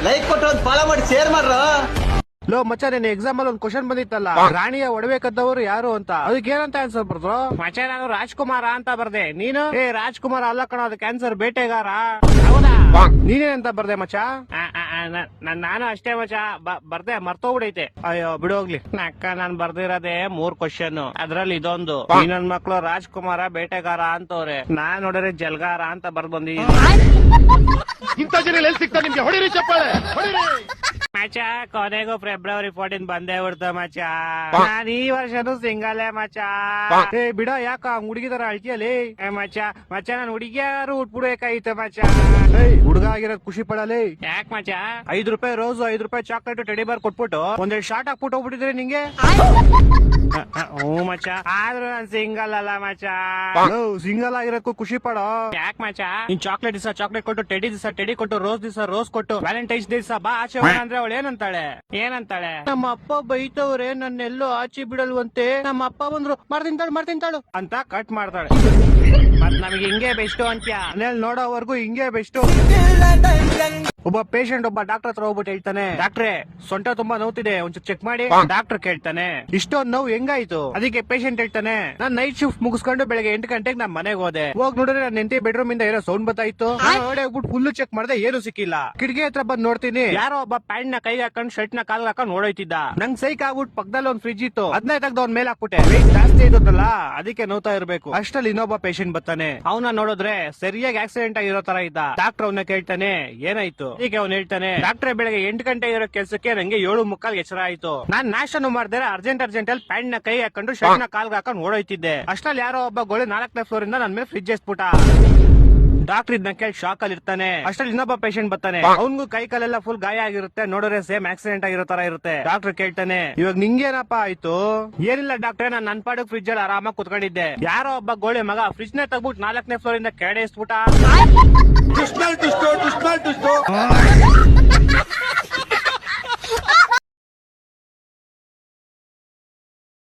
Like ಕೊಟ್ಟು ಒಂದು follow ಮಾಡಿ ಶೇರ್ ಮಾಡ್ರ. ಲೋ ಮಚ್ಚ, ನಿನ್ನ ಎಕ್ಸಾಮ್ ಅಲ್ಲಿ ಒಂದು ಕ್ವಶನ್ ಬಂದಿತ್ತಲ್ಲ, ರಾಣಿಯ ಒಡವೆ ಕದ್ದವರು ಯಾರು ಅಂತ. ಅದಕ್ಕೆ ಏನಂತ ಆನ್ಸರ್ ಬರ್ದ್ರು? ಮಚ್ಚ, ನಾನು ರಾಜ್ಕುಮಾರ ಅಂತ ಬರ್ದೆ. ನೀನು ರಾಜ್ಕುಮಾರ ಅಲ್ಲ ಕಣ, ಅದಕ್ಕೆ ಆನ್ಸರ್ ಬೇಟೆಗಾರ. ಹೌದಾ? ನೀನೇನಂತ ಬರ್ದೆ ಮಚ್ಚ? ನಾನು ಅಷ್ಟೇ ಮಚ್ಚ, ಬರ್ದೆ, ಮರ್ತೋಗ್ಬಿಡೈತೆ. ಅಯ್ಯೋ ಬಿಡು ಹೋಗ್ಲಿ. ಅಕ್ಕ, ನಾನ್ ಬರ್ದಿರೋದೇ 3 ಕ್ವಶನ್, ಅದ್ರಲ್ಲಿ ಇದೊಂದು. ಈ ನನ್ ಮಕ್ಳು ರಾಜ್ಕುಮಾರ ಬೇಟೆಗಾರ ಅಂತವ್ರೆ, ನಾನ್ ನೋಡಿದ್ರೆ ಜಲ್ಗಾರ ಅಂತ ಬರ್ದ್ ಬಂದಿದ್ದೀನಿ. ಇಂಥ ಜನ ಎಲ್ಲಿ ಸಿಗ್ತಾರೆ ನಿಮ್ಗೆ? ಹೊಡಿರಿ ಚಪ್ಪಾಳೆ, ಹೊಡಿರಿ. ಮಚ್ಚ, ಕೊನೆಗೂ ಫೆಬ್ರವರಿ 14 ಬಂದೇ ಬಿಡ್ತ ಮಚ್ಚ. ನಾನ್ ಈ ವರ್ಷನೂ ಸಿಂಗಲ್ ಮಚ್ಚ. ಬಿಡ, ಯಾಕ ಹುಡುಗಿ ತರ ಅಳ್ತಿಯಲ್ಲಿ? ಮಚ್ಚ ಮಚ್ಚ, ನಾನ್ ಹುಡುಗಿಯಾರು ಉಟ್ಬಿಡ್ಬೇಕಾಗಿತ್ತು ಮಚ್ಚ. ಹುಡುಗ ಆಗಿರೋದ್ ಖುಷಿ ಪಡಲಿ. ಯಾಕ ಮಚ್ಚ? 5 ರೂಪಾಯಿ ರೋಸ್, 5 ರೂಪಾಯಿ ಚಾಕ್ಲೇಟ್, ಟೆಡಿ ಬಾರ್ ಕೊಟ್ಬಿಟ್ಟು ಒಂದೆರಡು ಶಾರ್ಟ್ ಹಾಕ್ಬಿಟ್ಟು ಹೋಗ್ಬಿಟ್ಟಿದ್ರೆ ನಿಂಗೆ. ಹ್ಞೂ ಮಚ್ಚ, ಆದ್ರೂ ನಾನ್ ಸಿಂಗಲ್ ಅಲ್ಲ ಮಚ್ಚ. ಸಿಂಗಲ್ ಆಗಿರೋದಕ್ಕೂ ಖುಷಿ ಪಡೋ. ಯಾಕ ಮಚ್ಚ? ನೀನ್ ಚಾಕ್ಲೇಟ್ ದಿವಸ ಚಾಕ್ಲೇಟ್ ಕೊಟ್ಟು, ಟೆಡಿ ದಿವಸ ಟೆಡಿ ಕೊಟ್ಟು, ರೋಸ್ ದಿವಸ ರೋಸ್ ಕೊಟ್ಟು, ವ್ಯಾಲೆಂಟೈನ್ಸ್ ಡೇ ದಿವಸ ಬಾ ಆಚೆ ಹೋಗೋಣ ಅಂದ್ರೆ ಅವಳು ಏನಂತಾಳೆ? ನಮ್ಮ ಅಪ್ಪ ಬೈತವ್ರೆ, ನನ್ನೆಲ್ಲೋ ಆಚೆ ಬಿಡಲ್ವಂತೆ. ನಮ್ಮ ಅಪ್ಪ ಬಂದ್ರು ಮಾಡ್ತಿಂತಾಳು ಅಂತ ಕಟ್ ಮಾಡ್ತಾಳೆ. ಮತ್ ನಮ್ಗೆ ಹಿಂಗೆ ಬೆಸ್ಟ್ ಅಂತ್ಯ. ಮನೇಲಿ ನೋಡೋವರೆಗೂ ಹಿಂಗೆ ಬೆಸ್ಟ್. ಒಬ್ಬ ಪೇಷಂಟ್ ಒಬ್ಬ ಡಾಕ್ಟರ್ ಹತ್ರ ಹೋಗ್ಬಿಟ್ಟು ಹೇಳ್ತಾನೆ, ಡಾಕ್ಟ್ರೆ ಸೊಂಟ ತುಂಬಾ ನೋವ್ತಿದೆ, ಒಂಚೂರು ಚೆಕ್ ಮಾಡಿ. ಡಾಕ್ಟರ್ ಕೇಳ್ತಾನೆ, ಇಷ್ಟೊಂದು ನೋವು ಹೆಂಗಾಯ್ತು? ಅದಕ್ಕೆ ಪೇಷಂಟ್ ಹೇಳ್ತಾನೆ, ನಾನ್ ನೈಟ್ ಶಿಫ್ಟ್ ಮುಗಿಸ್ಕೊಂಡು ಬೆಳಗ್ಗೆ 8 ಗಂಟೆಗೆ ನಾನ್ ಮನೆಗೆ ಹೋದೆ. ಹೋಗ್ ನೋಡಿದ್ರೆ ನನ್ನ ಹೆಂಡತಿ ಬೆಡ್ರೂಮ್ ಇಂದ ಏನೋ ಸೌಂಡ್ ಬರ್ತಾಯಿತ್ತು. ನೋಡಿ ಹೋಗ್ಬಿಟ್ಟು ಫುಲ್ ಚೆಕ್ ಮಾಡಿದೆ, ಏನು ಸಿಕ್ಕಿಲ್ಲ. ಕಿಟಕಿ ಹತ್ರ ಬಂದ್ ನೋಡ್ತೀನಿ, ಯಾರೋ ಒಬ್ಬ ಪ್ಯಾಂಟ್ ನ ಕೈಗೆ ಹಾಕೊಂಡು ಶರ್ಟ್ ನ ಕಾಲ್ ಹಾಕೊಂಡು ನೋಡೋಯ್ತಿದ್ದ. ನಂಗ್ ಸೈಕ್ ಆಗ್ಬಿಟ್ಟು ಪಕ್ಕದಲ್ಲಿ ಒಂದ್ ಫ್ರಿಜ್ ಇತ್ತು, ಅದನ್ನ ತೆಗ್ದು ಅವ್ನ ಮೇಲೆ ಹಾಕ್ಬಿಟ್ಟೆ. ವೆಯ್ಟ್ ಜಾಸ್ತಿ ಇರುತ್ತಲ್ಲ, ಅದಕ್ಕೆ ನೋತಾ ಇರ್ಬೇಕು. ಅಷ್ಟಲ್ಲಿ ಇನ್ನೊಬ್ಬ ಪೇಷಂಟ್ ಬರ್ತಾನೆ. ಅವನ ನೋಡಿದ್ರೆ ಸರಿಯಾಗಿ ಆಕ್ಸಿಡೆಂಟ್ ಆಗಿರೋ ತರ ಇದ್ದ. ಡಾಕ್ಟರ್ ಅವನ್ನ ಕೇಳ್ತಾನೆ, ಏನಾಯ್ತು? ಈಗ ಅವ್ನು ಹೇಳ್ತಾನೆ, ಡಾಕ್ಟ್ರೆ ಬೆಳಗ್ಗೆ 8 ಗಂಟೆ ಇರೋ ಕೆಲ್ಸಕ್ಕೆ ನಂಗೆ 7:45 ಎಚ್ಚರ ಆಯ್ತು. ನಾನ್ ನಾಷ್ಟನು ಮಾಡ್ದೆ, ಅರ್ಜೆಂಟ್ ಅಲ್ಲಿ ಪ್ಯಾಂಟ್ ನ ಕೈ ಹಾಕೊಂಡು ಶರ್ಟ್ ನ ಕಾಲ್ಗೆ ಹಾಕೊಂಡು ಓಡೋಯ್ತಿದ್ದೆ. ಅಷ್ಟ್ರಲ್ಲಿ ಯಾರೋ ಒಬ್ಬ ಗೋಳಿ 4ನೇ ಫ್ಲೋರ್ ಇಂದ ನನ್ ಮೇಲೆ ಫ್ರಿಜ್ ಎಸ್ಬಿಟ್ಟ. ಡಾಕ್ಟರ್ ಇದನ್ನ ಕೇಳಿ ಶಾಕ್ ಅಲ್ಲಿ ಇರ್ತಾನೆ. ಅಷ್ಟ್ರಲ್ಲಿ ಇನ್ನೊಬ್ಬ ಪೇಷಂಟ್ ಬರ್ತಾನೆ, ಅವ್ನಿಗೂ ಕೈ ಕಾಲೆಲ್ಲ ಫುಲ್ ಗಾಯ ಆಗಿರುತ್ತೆ, ನೋಡಿದ್ರೆ ಸೇಮ್ ಆಕ್ಸಿಡೆಂಟ್ ಆಗಿರೋ ತರ ಇರುತ್ತೆ. ಡಾಕ್ಟರ್ ಕೇಳ್ತಾನೆ, ಇವಾಗ ನಿಂಗೇನಪ್ಪ ಆಯ್ತು? ಏನಿಲ್ಲ ಡಾಕ್ಟ್ರೆ, ನಾನ್ ನನ್ ಪಾಡಿಗೆ ಫ್ರಿಜ್ ಅಲ್ಲಿ ಆರಾಮಾಗಿ ಕುತ್ಕೊಂಡಿದ್ದೆ. ಯಾರೋ ಒಬ್ಬ ಗೋಳಿ ಮಗ ಫ್ರಿಜ್ ನ ತಗ್ಬಿಟ್ಟು 4ನೇ ಫ್ಲೋರ್ ಇಂದ ಕೆಳಗೆ ಎಸ್ಬಿಟ್ಟ.